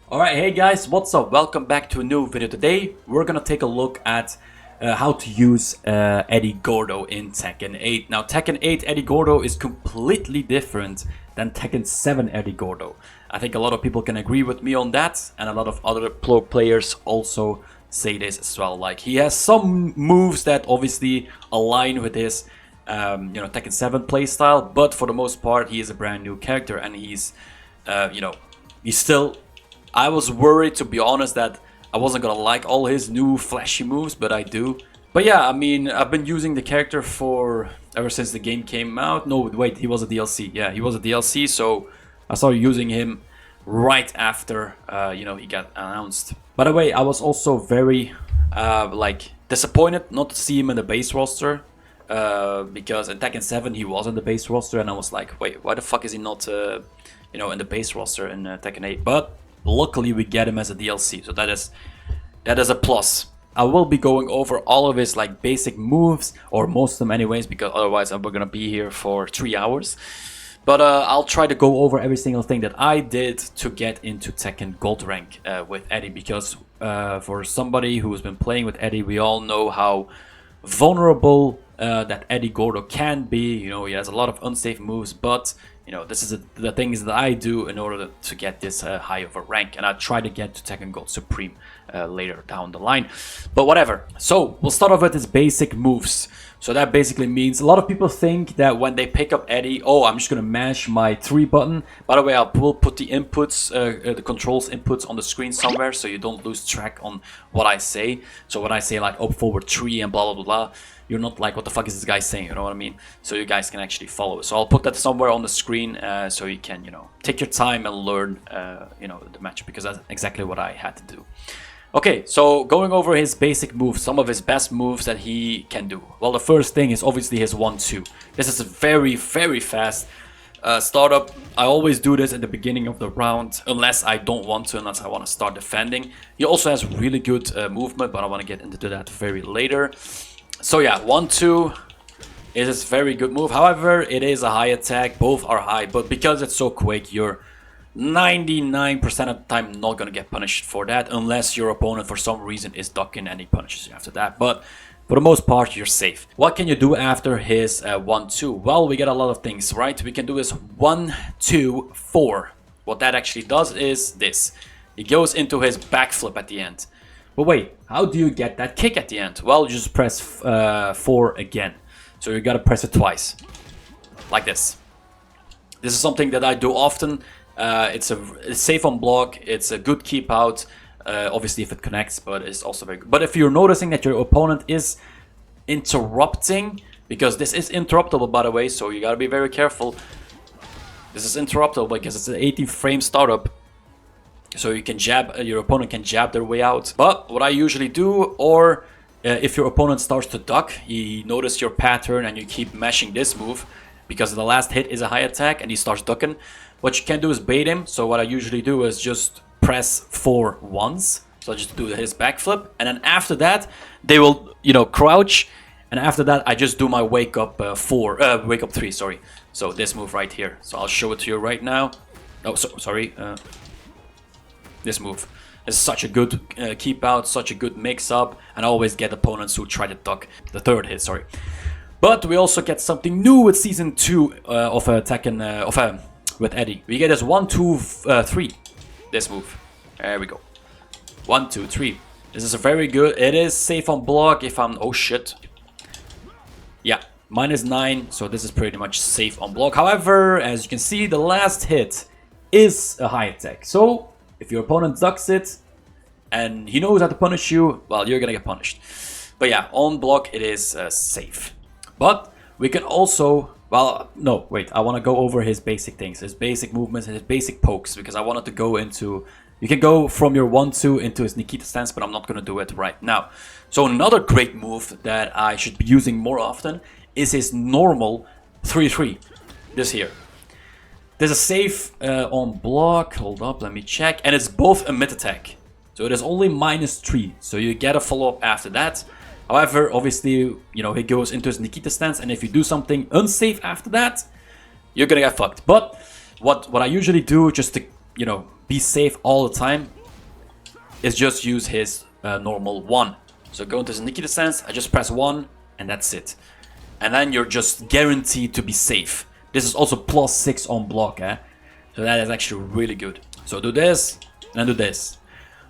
Alright, hey guys, what's up? Welcome back to a new video. Today we're gonna take a look at how to use Eddy Gordo in Tekken 8. Now Tekken 8 Eddy Gordo is completely different than Tekken 7 Eddy Gordo. I think a lot of people can agree with me on that, and a lot of other pro players also say this as well. Like, he has some moves that obviously align with his Tekken 7 playstyle, but for the most part he is a brand new character, and he's still... I was worried, to be honest, that I wasn't gonna like all his new flashy moves, but I do. But yeah, I mean, I've been using the character for ever since the game came out. No, wait, he was a DLC. Yeah, he was a DLC, so I started using him right after he got announced. By the way, I was also very disappointed not to see him in the base roster. Because in Tekken 7 he was in the base roster, and I was like, wait, why the fuck is he not in the base roster in Tekken 8? But luckily we get him as a DLC, so that is a plus. I will be going over all of his basic moves, or most of them anyways, because otherwise we're gonna be here for 3 hours. But I'll try to go over every single thing that I did to get into Tekken Gold rank with Eddy, because for somebody who's been playing with Eddy, we all know how vulnerable that Eddy Gordo can be. He has a lot of unsafe moves, but this is the things that I do in order to get this high of a rank, and I try to get to Tekken Gold Supreme later down the line. But whatever. So we'll start off with his basic moves. So that basically means a lot of people think that when they pick up Eddy, oh, I'm just gonna mash my 3 button. By the way, will put the inputs, the controls inputs on the screen somewhere, so you don't lose track on what I say. So when I say like up, forward, 3 and blah blah blah, you're not like, what the fuck is this guy saying? You know what I mean? So you guys can actually follow it. So I'll put that somewhere on the screen, so you can take your time and learn the match, because that's exactly what I had to do. Okay, so going over his basic moves, some of his best moves that he can do. Well, the first thing is obviously his 1-2. This is a very, very fast startup. I always do this at the beginning of the round, unless I don't want to, unless I want to start defending. He also has really good movement, but I want to get into that very later. So yeah, 1-2 is a very good move. However, it is a high attack. Both are high, but because it's so quick, you're 99% of the time not gonna get punished for that, unless your opponent for some reason is ducking and he punishes you after that. But for the most part, you're safe. What can you do after his 1-2? Well, we get a lot of things, right? We can do his 1-2-4. What that actually does is this. He goes into his backflip at the end. But wait, how do you get that kick at the end? Well, you just press 4 again. So you gotta press it twice. Like this. This is something that I do often. It's safe on block, it's a good keep out, obviously if it connects, but it's also very good. But if you're noticing that your opponent is interrupting, because this is interruptible by the way, so you gotta be very careful. This is interruptible because it's an 18 frame startup, so you can jab, your opponent can jab their way out. But what I usually do, or if your opponent starts to duck, you notice your pattern and you keep mashing this move, because the last hit is a high attack and he starts ducking. What you can do is bait him. So what I usually do is just press 4 once. So I just do his backflip, and then after that they will crouch, and after that I just do my wake up 3, sorry. So this move right here. So I'll show it to you right now. Oh, sorry. This move is such a good keep out, such a good mix up, and I always get opponents who try to duck the 3rd hit. Sorry. But we also get something new with season 2 of Tekken with Eddy. We get this 1-2-3. This move. There we go. 1-2-3. This is a very good. It is safe on block if I'm. Oh shit. Yeah, -9. So this is pretty much safe on block. However, as you can see, the last hit is a high attack. So if your opponent ducks it and he knows how to punish you, well, you're gonna get punished. But yeah, on block it is safe. But we can also, well, no, wait, I want to go over his basic things, his basic movements and his basic pokes, because I wanted to go into, you can go from your 1-2 into his Nikita stance, but I'm not going to do it right now. So another great move that I should be using more often is his normal 3-3, this here. This is safe on block, hold up, let me check, and it's both a mid attack. So it is only -3, so you get a follow-up after that. However, obviously, he goes into his Nikita stance, and if you do something unsafe after that, you're gonna get fucked. But what I usually do, just to, be safe all the time, is just use his normal 1. So go into his Nikita stance, I just press 1, and that's it. And then you're just guaranteed to be safe. This is also +6 on block, eh? So that is actually really good. So do this, and do this.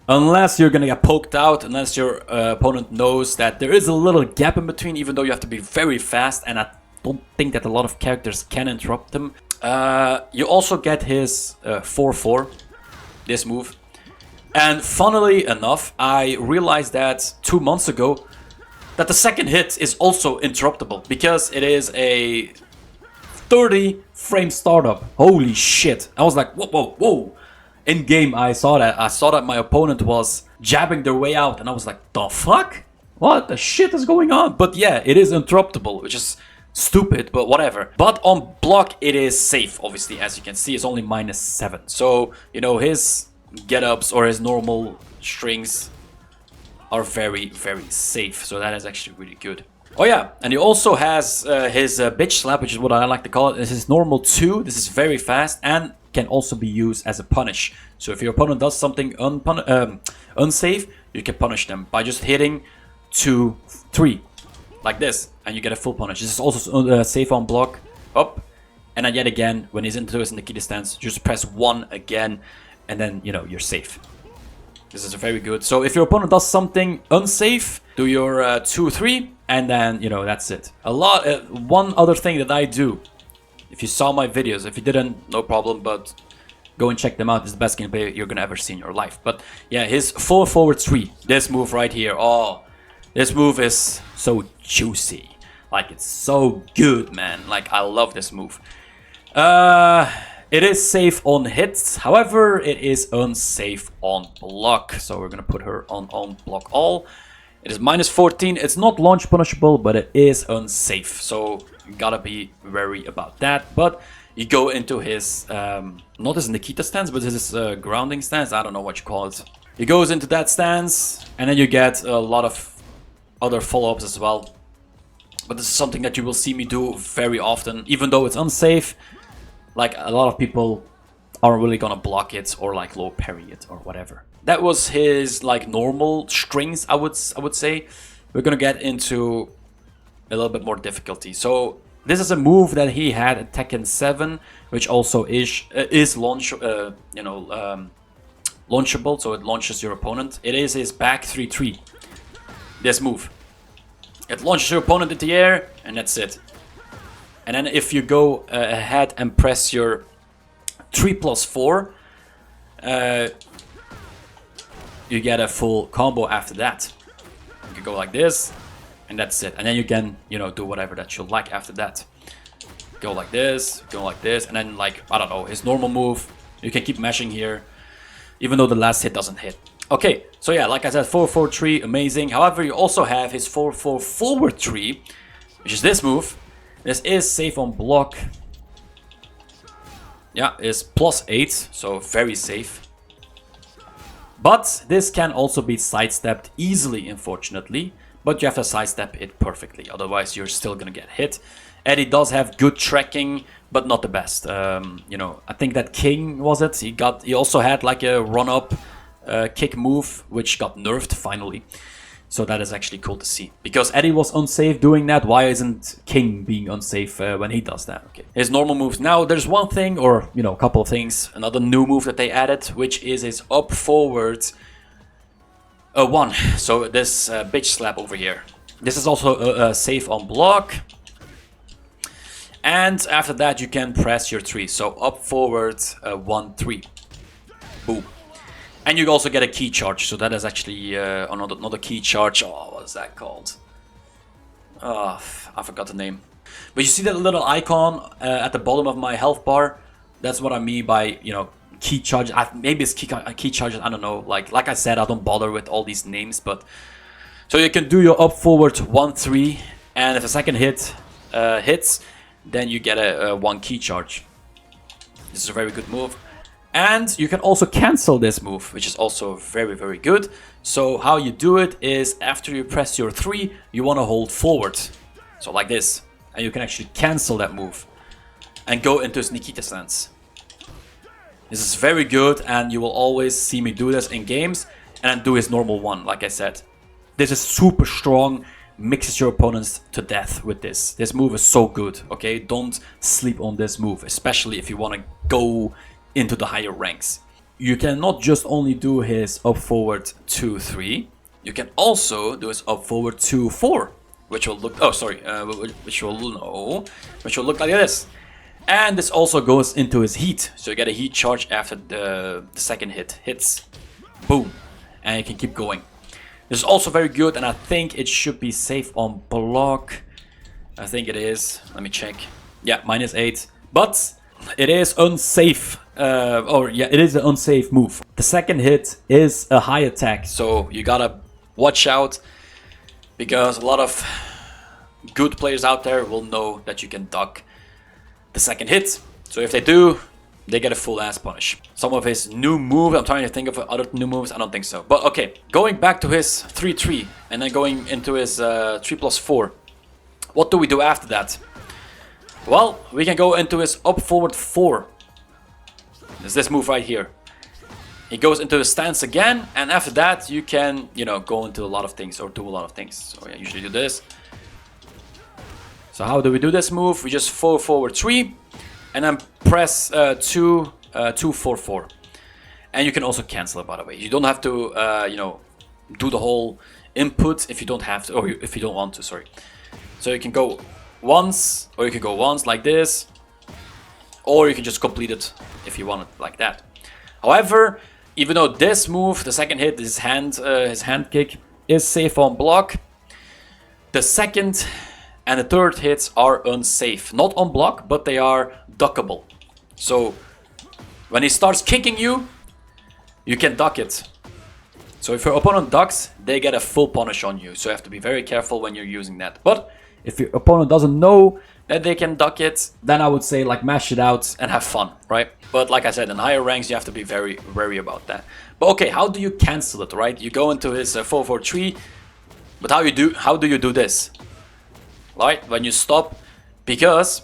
Unless you're gonna get poked out, unless your opponent knows that there is a little gap in between, even though you have to be very fast, and I don't think that a lot of characters can interrupt him. You also get his 4-4, this move. And funnily enough, I realized that 2 months ago that the second hit is also interruptible, because it is a 30 frame startup. Holy shit. I was like, whoa, whoa, whoa. In game, I saw that my opponent was jabbing their way out, and I was like, the fuck? What the shit is going on? But yeah, it is interruptible, which is stupid, but whatever. But on block, it is safe, obviously. As you can see, it's only -7. So, you know, his get-ups or his normal strings are very, very safe. So that is actually really good. Oh yeah, and he also has his bitch slap, which is what I like to call it. This is normal 2. This is very fast and can also be used as a punish. So if your opponent does something unsafe, you can punish them by just hitting 2, 3, like this, and you get a full punish. This is also safe on block. Up, and then yet again, when he's into his Nikita stance, just press 1 again, and then, you know, you're safe. This is very good. So if your opponent does something unsafe, do your 2, 3, and then, you know, that's it. One other thing that I do, if you saw my videos, if you didn't, no problem, but go and check them out. It's the best gameplay you're gonna ever see in your life. But yeah, his 4-forward 3, this move right here, oh, this move is so juicy. Like, it's so good, man. Like, I love this move. It is safe on hits, however, it is unsafe on block. So we're gonna put her on block all. It is -14. It's not launch punishable, but it is unsafe. So you gotta be wary about that. But you go into his, not his Nikita stance, but his grounding stance. I don't know what you call it. He goes into that stance, and then you get a lot of other follow-ups as well. But this is something that you will see me do very often, even though it's unsafe. Like, a lot of people aren't really gonna block it or like low parry it or whatever. That was his like normal strings, I would say. We're gonna get into a little bit more difficulty. So this is a move that he had at Tekken 7, which also is launchable, so it launches your opponent. It is his back 3-3. This move. It launches your opponent into the air, and that's it. And then if you go ahead and press your 3+4, you get a full combo after that. You can go like this, and that's it. And then you can, you know, do whatever that you like after that. Go like this, and then, like, I don't know, his normal move. You can keep mashing here, even though the last hit doesn't hit. Okay, so yeah, like I said, 4-4-3, amazing. However, you also have his 4-4-forward 3, which is this move. This is safe on block. Yeah, it's +8, so very safe. But this can also be sidestepped easily, unfortunately. But you have to sidestep it perfectly, otherwise you're still gonna get hit. Eddy does have good tracking, but not the best. You know, I think that King was it. He also had like a run-up kick move, which got nerfed finally. So that is actually cool to see. Because Eddy was unsafe doing that, why isn't King being unsafe when he does that? Okay. His normal moves. Now, there's one thing, or, you know, a couple of things. Another new move that they added, which is his up forward 1. So this bitch slap over here. This is also safe on block. And after that, you can press your 3. So up forward 1-3. Boom. And you also get a key charge, so that is actually another key charge. Oh, what is that called? Oh, I forgot the name. But you see that little icon at the bottom of my health bar? That's what I mean by, you know, key charge. Maybe it's key charges, I don't know. Like I said, I don't bother with all these names, but... So you can do your up forward 1-3, and if a second hit hits, then you get a 1 key charge. This is a very good move. And you can also cancel this move, which is also very, very good. So how you do it is after you press your 3, you want to hold forward. So like this. And you can actually cancel that move and go into his Nikita stance. This is very good, and you will always see me do this in games. and then do his normal 1, like I said. This is super strong, mixes your opponents to death with this. This move is so good, okay? Don't sleep on this move, especially if you want to go into the higher ranks. You can not just only do his up forward 2, 3, you can also do his up forward 2, 4, which will look, which will look like this. And this also goes into his heat, so you get a heat charge after the second hits. Boom, and you can keep going. This is also very good, and I think it should be safe on block. I think it is. Let me check. Yeah, -8. But it is unsafe. It is an unsafe move. The second hit is a high attack, so you gotta watch out, because a lot of good players out there will know that you can duck the second hit. So if they do, they get a full ass punish. Some of his new moves, I'm trying to think of other new moves, I don't think so. But okay, going back to his 3-3 and then going into his 3+4. What do we do after that? Well, we can go into his up forward 4. There's this move right here. He goes into the stance again, and after that you can, go into a lot of things or do a lot of things. So I usually do this. So how do we do this move? We just forward 3. And then press 2, 2, 4, 4. And you can also cancel it, by the way. You don't have to, do the whole input if you don't have to, or if you don't want to, sorry. So you can go once, or you can go once like this, or you can just complete it if you want it like that. However, even though this move, the second hit, his hand kick, is safe on block, the second and the third hits are unsafe. Not on block, but they are duckable. So when he starts kicking you, you can duck it. So if your opponent ducks, they get a full punish on you. So you have to be very careful when you're using that. But if your opponent doesn't know that they can duck it, then I would say like mash it out and have fun, right? But like I said, in higher ranks, you have to be very wary about that. But okay, how do you cancel it, right? You go into his 4-4-3, but how do you do this? Right, when you stop, because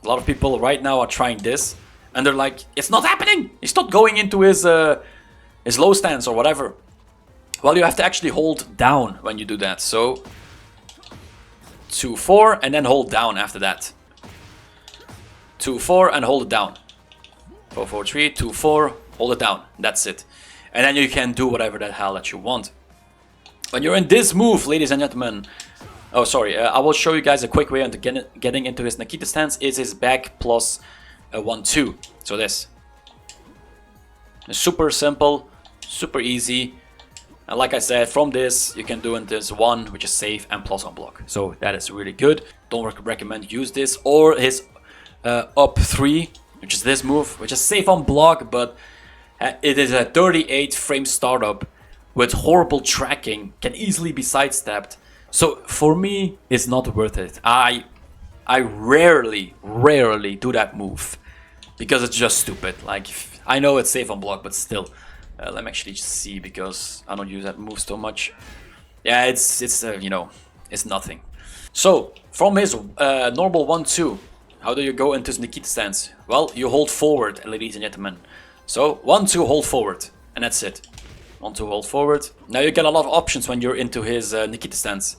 a lot of people right now are trying this, and they're like, it's not happening. He's not going into his low stance or whatever. Well, you have to actually hold down when you do that. So 2, 4, and then hold down after that. 2, 4, and hold it down. 4, 4, 3, 2, 4, hold it down. That's it. And then you can do whatever the hell that you want. When you're in this move, ladies and gentlemen. Oh, sorry. I will show you guys a quick way into getting into his Nikita stance. Is his back plus 1, 2. So this. It's super simple, super easy. And like I said, from this you can do into this 1, which is safe and plus on block. So that is really good. Don't recommend use this, or his up 3, which is this move, which is safe on block, but it is a 38 frame startup with horrible tracking, can easily be sidestepped. So for me, it's not worth it. I rarely do that move because it's just stupid. Like, I know it's safe on block, but still. Let me actually just see, because I don't use that move so much. Yeah, it's nothing. So from his normal 1, 2, how do you go into his Nikita stance? Well, you hold forward, ladies and gentlemen. So 1, 2, hold forward, and that's it. 1, 2, hold forward. Now you get a lot of options when you're into his Nikita stance.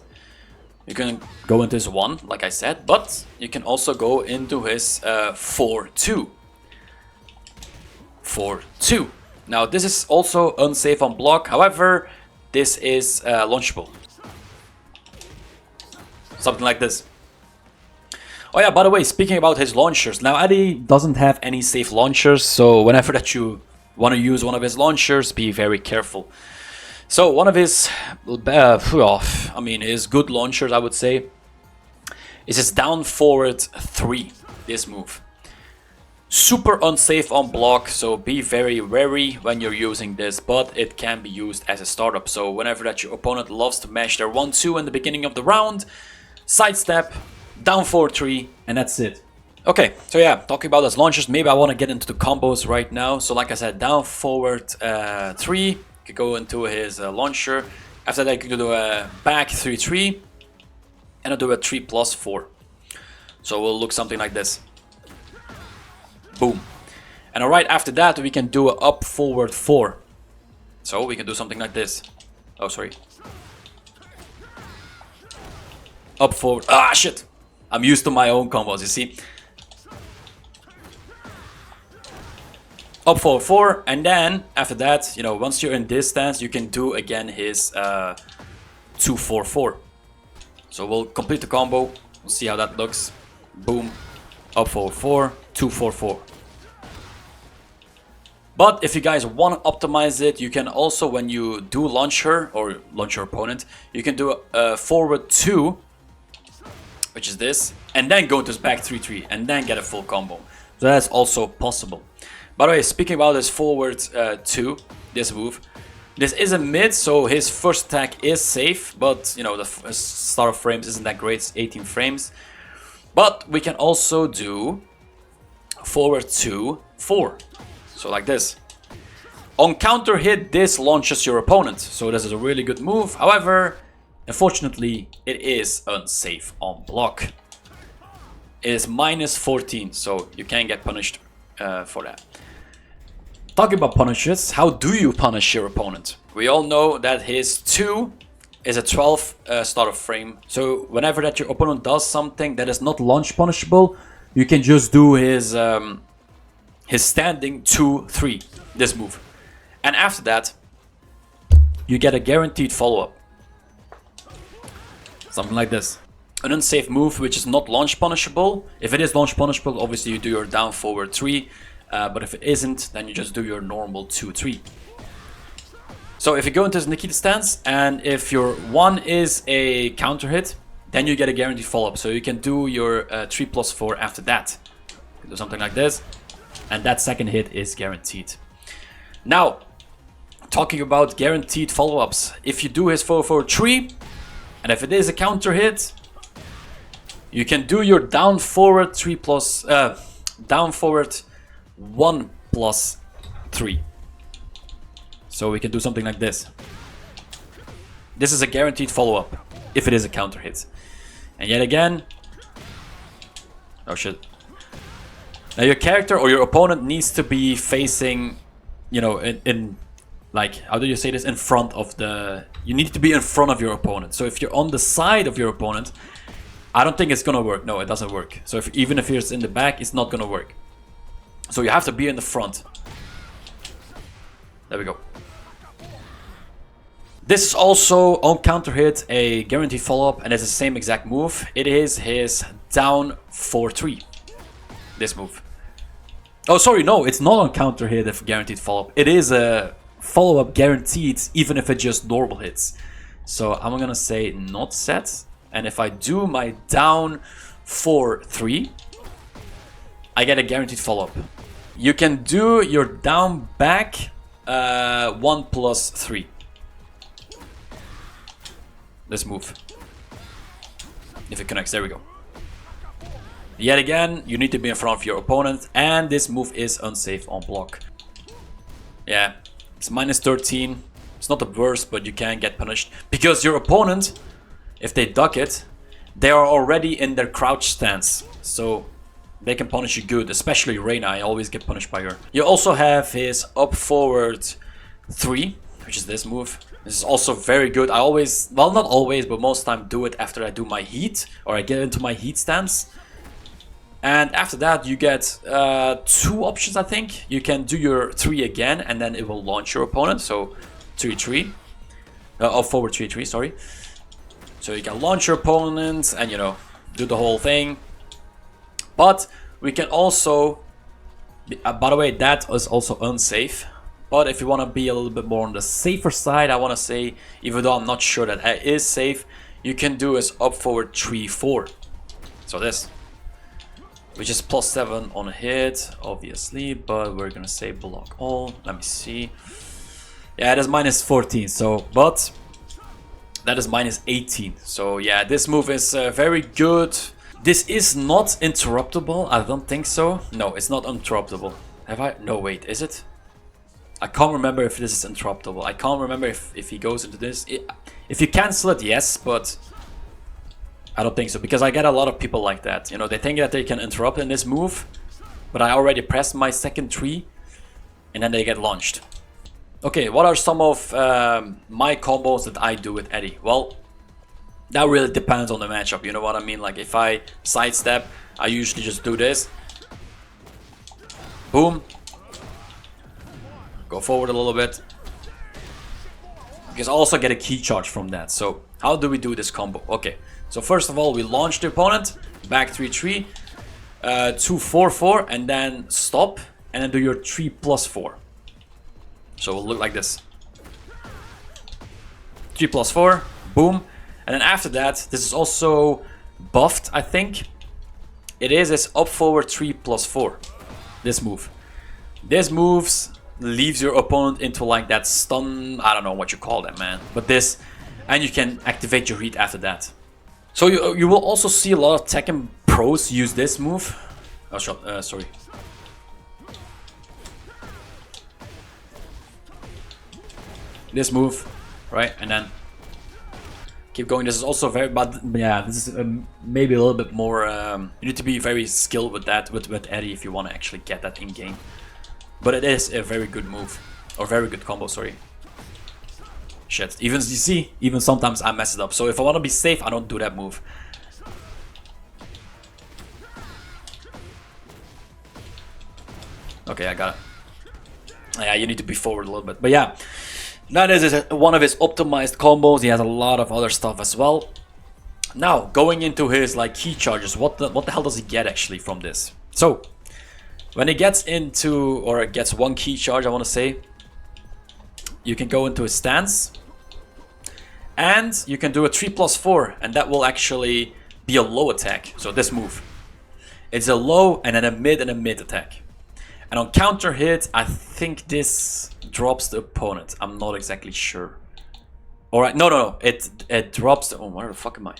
You can go into his 1, like I said, but you can also go into his 4, 2. 4, 2. Now this is also unsafe on block, however, this is launchable. Something like this. Oh yeah, by the way, speaking about his launchers, now Eddy doesn't have any safe launchers, so whenever that you want to use one of his launchers, be very careful. So one of his, his good launchers, I would say, is his down forward 3, this move. Super unsafe on block, so be very wary when you're using this, but it can be used as a startup. So whenever that your opponent loves to mash their 1, 2 in the beginning of the round, sidestep, down forward 3, and that's it. Okay, so yeah, talking about his launchers, maybe I want to get into the combos right now. So like I said, down forward 3, you could go into his launcher. After that, you could do a back 3, 3, and I'll do a 3+4. So we'll look something like this. Boom. And right after that, we can do a up forward 4. So we can do something like this. Oh, sorry. Up, forward. Ah, shit! I'm used to my own combos, you see. Up, forward, 4, and then after that, you know, once you're in this stance, you can do again his 2-4-4. So we'll complete the combo. We'll see how that looks. Boom. Up, forward, 4, 2-4-4. But if you guys want to optimize it, you can also, when you do launch her, or launch your opponent, you can do a forward 2, which is this, and then go to his back 3-3, and then get a full combo. So that's also possible. By the way, speaking about this forward 2, this move, this is a mid, so his first attack is safe, but you know, the start of frames isn't that great, it's 18 frames. But we can also do forward 2, 4. So like this. On counter hit, this launches your opponent. So this is a really good move. However, unfortunately, it is unsafe on block. It is minus 14, so you can get punished for that. Talking about punishes, how do you punish your opponent? We all know that his 2 is a 12 start of frame. So whenever that your opponent does something that is not launch punishable, you can just do his standing 2-3, this move. And after that, you get a guaranteed follow-up. Something like this. An unsafe move which is not launch punishable. If it is launch punishable, obviously you do your down forward 3. But if it isn't, then you just do your normal 2-3. So if you go into this Nikita stance, and if your 1 is a counter hit, then you get a guaranteed follow-up. So you can do your 3+4 after that. You can do something like this. And that second hit is guaranteed. Now, talking about guaranteed follow-ups. If you do his 4-4-3, and if it is a counter hit, you can do your down forward 1+3. So we can do something like this. This is a guaranteed follow-up, if it is a counter hit. And yet again... Oh shit. Now your character or your opponent needs to be facing, you know, in like, how do you say this? In front of the... You need to be in front of your opponent. So if you're on the side of your opponent, I don't think it's gonna work. No, it doesn't work. So even if you're in the back, it's not gonna work. So you have to be in the front. There we go. This is also on counter hit a guaranteed follow-up, and it's the same exact move. It is his down 4-3. This move. Oh, sorry, no, it's not on counter hit a guaranteed follow-up. It is a follow-up guaranteed, even if it just normal hits. So I'm gonna say not set. And if I do my down 4-3, I get a guaranteed follow-up. You can do your down back 1+3. This move. If it connects, there we go. Yet again, you need to be in front of your opponent, and this move is unsafe on block. Yeah, it's minus 13. It's not the worst, but you can get punished. Because your opponent, if they duck it, they are already in their crouch stance. So they can punish you good, especially Reina. I always get punished by her. You also have his up forward 3, which is this move. This is also very good. I always, well, not always, but most time do it after I do my heat, or I get into my heat stance. And after that, you get 2 options, I think. You can do your 3 again, and then it will launch your opponent. So 3-3, forward 3-3, sorry. So you can launch your opponent and, you know, do the whole thing. But we can also, by the way, that is also unsafe. But if you want to be a little bit more on the safer side, I want to say, even though I'm not sure that it is safe, you can do is up forward 3-4. So this, which is +7 on a hit, obviously, but we're gonna say block all. Let me see. Yeah, it is minus 14. So, but that is minus 18. So yeah, this move is very good. This is not interruptible. I don't think so. No, it's not interruptible. Have I? No, wait, is it? I can't remember if this is interruptible. I can't remember if he goes into this. If you cancel it, yes, but I don't think so. Because I get a lot of people like that. You know, they think that they can interrupt in this move, but I already pressed my second 3, and then they get launched. Okay, what are some of my combos that I do with Eddy? Well, that really depends on the matchup, you know what I mean? Like if I sidestep, I usually just do this. Boom. Go forward a little bit. You can also get a key charge from that. So how do we do this combo? Okay, so first of all, we launch the opponent, back 3-3, 2-4-4, and then stop, and then do your 3+4. So it'll look like this. 3+4, boom. And then after that, this is also buffed, I think. It is up forward 3+4. This move. This moves leaves your opponent into like that stun, I don't know what you call that, man. But this, and you can activate your heat after that. So you will also see a lot of Tekken pros use this move. Oh, sorry. This move, right, and then keep going. This is also very, but yeah, this is maybe a little bit more. You need to be very skilled with that, with Eddy, if you want to actually get that in game. But it is a very good move, or very good combo. Sorry. Shit. Even you see, even sometimes I mess it up. So if I want to be safe, I don't do that move. Okay, I got it. Yeah, you need to be forward a little bit, but yeah. That is one of his optimized combos. He has a lot of other stuff as well. Now, going into his like key charges, what the hell does he get actually from this? So, when he gets into, or gets one key charge, I want to say, you can go into his stance, and you can do a 3+4, and that will actually be a low attack. So this move, it's a low and then a mid attack. And on counter hit, I think this drops the opponent. I'm not exactly sure. Alright, no. It drops the... Oh, where the fuck am I?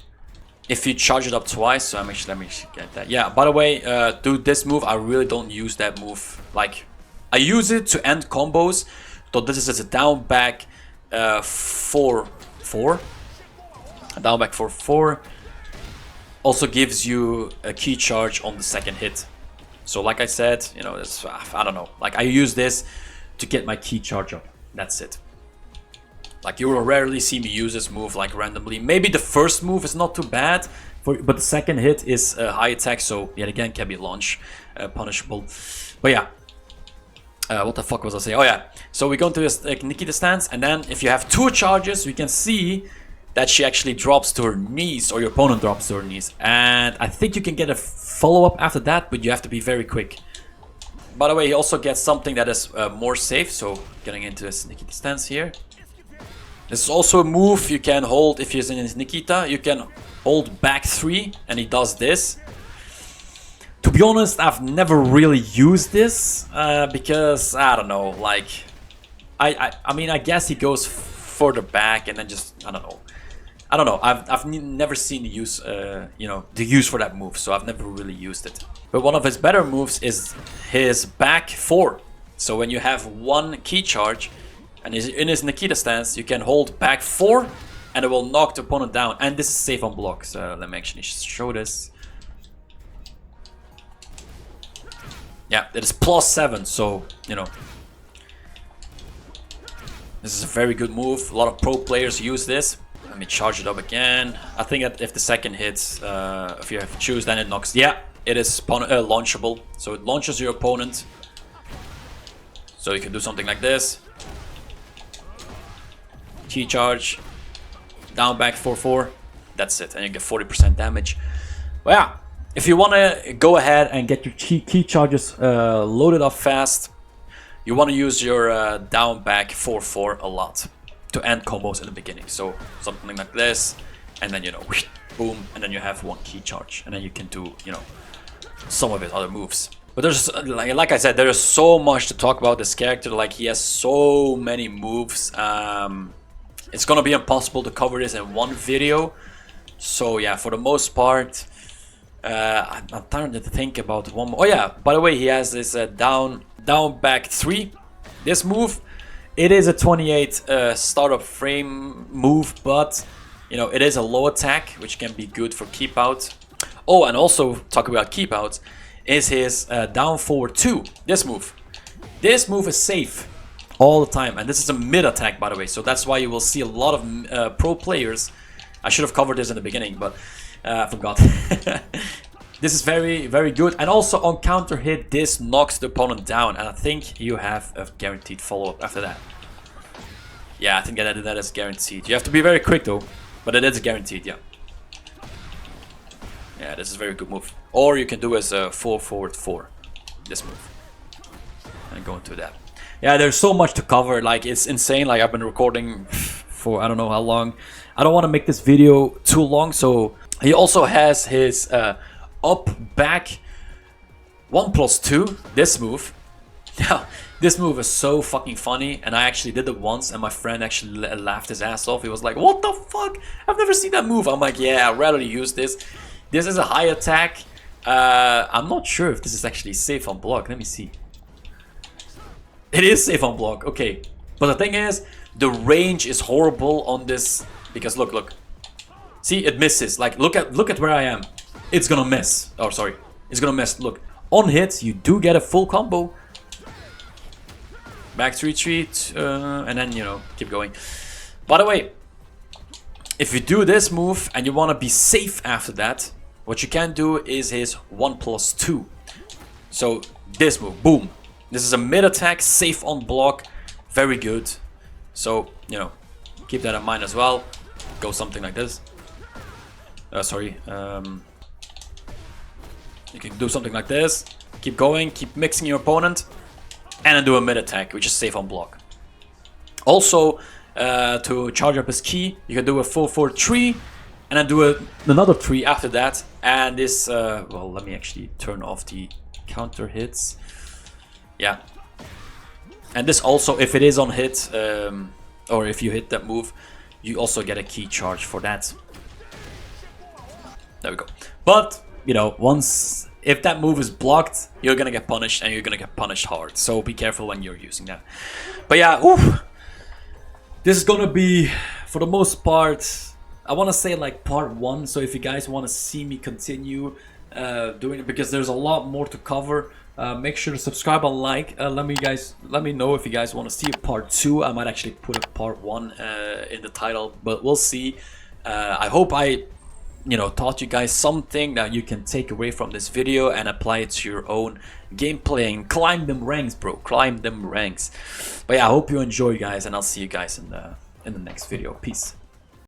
If you charge it up twice, so let me get that. Yeah, by the way, do this move. I really don't use that move. Like, I use it to end combos. So this is a down back 4-4. A down back 4-4. Also gives you a key charge on the second hit. So like I said, you know, it's, I don't know. Like I use this to get my key charge up. That's it. Like you will rarely see me use this move like randomly. Maybe the first move is not too bad, but the second hit is a high attack. So yet again can be launch punishable. But yeah. What the fuck was I saying? Oh yeah. So we go into this Nikita stance, and then if you have two charges, we can see that she actually drops to her knees, or your opponent drops to her knees. And I think you can get a follow-up after that, but you have to be very quick. By the way, he also gets something that is more safe. So getting into this Nikita stance here. This is also a move you can hold if he's in his Nikita. You can hold back 3, and he does this. To be honest, I've never really used this because I don't know. Like, I mean, I guess he goes further back and then just I don't know. I've never seen the use, you know, the use for that move, so I've never really used it. But one of his better moves is his back 4. So when you have one key charge and he's in his Nikita stance, you can hold back 4 and it will knock the opponent down. And this is safe on block. So let me actually show this. Yeah, it is +7, so, you know, this is a very good move. A lot of pro players use this. Let me charge it up again. I think that if the second hits, if you have to choose, then it knocks. Yeah, it is launchable. So it launches your opponent. So you can do something like this. Key charge. Down back 4-4. That's it. And you get 40% damage. Well, yeah. If you want to go ahead and get your key charges loaded up fast, you want to use your down back 4-4 a lot to end combos in the beginning. So something like this, and then, you know, boom, and then you have one key charge, and then you can do, you know, some of his other moves. But there's, like I said, there is so much to talk about this character. Like, he has so many moves. It's gonna be impossible to cover this in one video. So yeah, for the most part, I'm trying to think about one more. Oh yeah, by the way, he has this down back 3. This move, it is a 28 startup frame move, but you know, it is a low attack, which can be good for keep out. Oh, and also talk about keep out is his down forward 2. This move is safe all the time. And this is a mid attack, by the way, so that's why you will see a lot of pro players. I should have covered this in the beginning, but I forgot. This is very, very good. And also on counter hit, this knocks the opponent down. And I think you have a guaranteed follow-up after that. Yeah, I think that is guaranteed. You have to be very quick though, but it is guaranteed, yeah. Yeah, this is a very good move. Or you can do as a 4-forward-4. This move. And go into that. Yeah, there's so much to cover. Like, it's insane. Like, I've been recording for I don't know how long. I don't want to make this video too long, so he also has his up back 1+2, this move. Now this move is so fucking funny, and I actually did it once and my friend actually laughed his ass off. He was like, what the fuck, I've never seen that move. I'm like, yeah, I'd rather use this. This is a high attack. I'm not sure if this is actually safe on block. Let me see. It is safe on block, okay, but the thing is, the range is horrible on this, because look, see, it misses. Like, look at where I am. It's gonna miss. Oh, sorry. It's gonna miss. Look. On hits, you do get a full combo. Back to retreat. And then, you know, keep going. By the way, if you do this move and you want to be safe after that, what you can do is his 1+2. So, this move. Boom. This is a mid attack, safe on block. Very good. So, you know, keep that in mind as well. Go something like this. You can do something like this, keep going, keep mixing your opponent, and then do a mid attack, which is safe on block. Also, to charge up his key, you can do a 4-4-3, and then do another 3 after that. And this, well, let me actually turn off the counter hits. Yeah. And this also, if it is on hit, or if you hit that move, you also get a key charge for that. There we go. But, you know, if that move is blocked, you're gonna get punished, and you're gonna get punished hard. So be careful when you're using that. But yeah, oof, this is gonna be, for the most part, I want to say like part 1. So if you guys want to see me continue doing it, because there's a lot more to cover, make sure to subscribe and like. Let me know if you guys want to see a part 2. I might actually put a part 1 in the title, but we'll see. I hope I, you know, taught you guys something that you can take away from this video and apply it to your own gameplay and climb them ranks, bro. Climb them ranks. But yeah, I hope you enjoy, guys, and I'll see you guys in the next video. Peace.